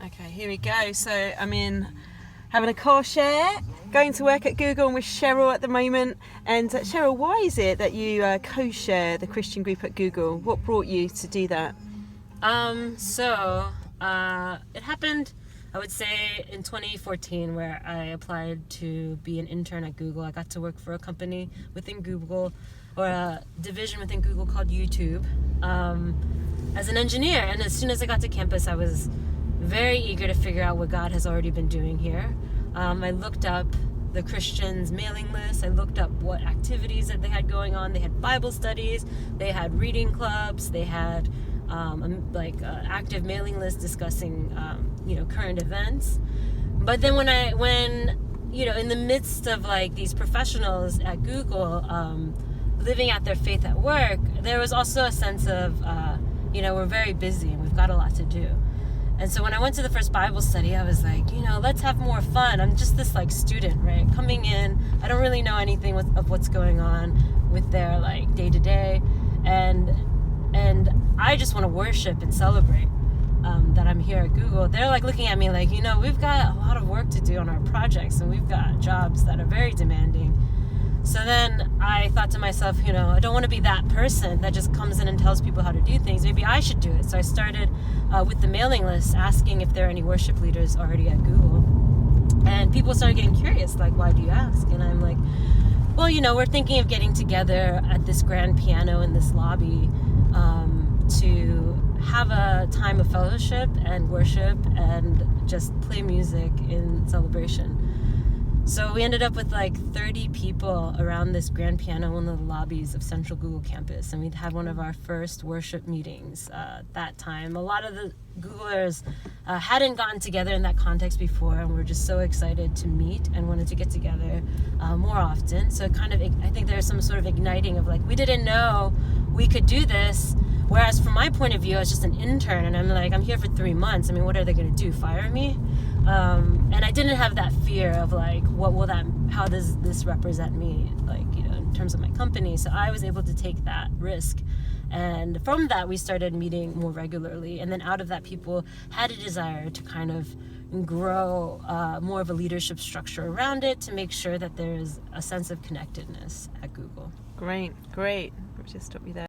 Okay, here we go. So I'm in having a car share, going to work at Google, and with Cheryl at the moment. And Cheryl, why is it that you co-share the Christian group at Google? What brought you to do that? It happened, I would say, in 2014, where I applied to be an intern at Google. I got to work for a company within Google, or a division within Google called YouTube, as an engineer. And as soon as I got to campus, I was very eager to figure out what God has already been doing here. I looked up the Christians' mailing list. I looked up what activities that they had going on. They had Bible studies, they had reading clubs, they had active mailing list discussing current events. But then when in the midst of like these professionals at Google living out their faith at work, there was also a sense of we're very busy and we've got a lot to do. And so when I went to the first Bible study, I was like, let's have more fun. I'm just this student, right? Coming in, I don't really know anything of what's going on with their day to day, and I just want to worship and celebrate that I'm here at Google. They're looking at me we've got a lot of work to do on our projects, and we've got jobs that are very demanding. So then I thought to myself, I don't want to be that person that just comes in and tells people how to do things. Maybe I should do it. So I started with the mailing list, asking if there are any worship leaders already at Google. And people started getting curious, why do you ask? And I'm like, well, we're thinking of getting together at this grand piano in this lobby to have a time of fellowship and worship and just play music in celebration. So we ended up with 30 people around this grand piano in one of the lobbies of Central Google campus, and we'd had one of our first worship meetings that time. A lot of the Googlers hadn't gotten together in that context before, and we're just so excited to meet and wanted to get together more often. So I think there's some sort of igniting of we didn't know we could do this. Whereas from my point of view, I was just an intern, and I'm here for 3 months. I mean, what are they going to do? Fire me? And I didn't have that fear of how does this represent me, in terms of my company. So I was able to take that risk. And from that, we started meeting more regularly. And then out of that, people had a desire to kind of grow more of a leadership structure around it to make sure that there's a sense of connectedness at Google. Great. We'll just stop you there.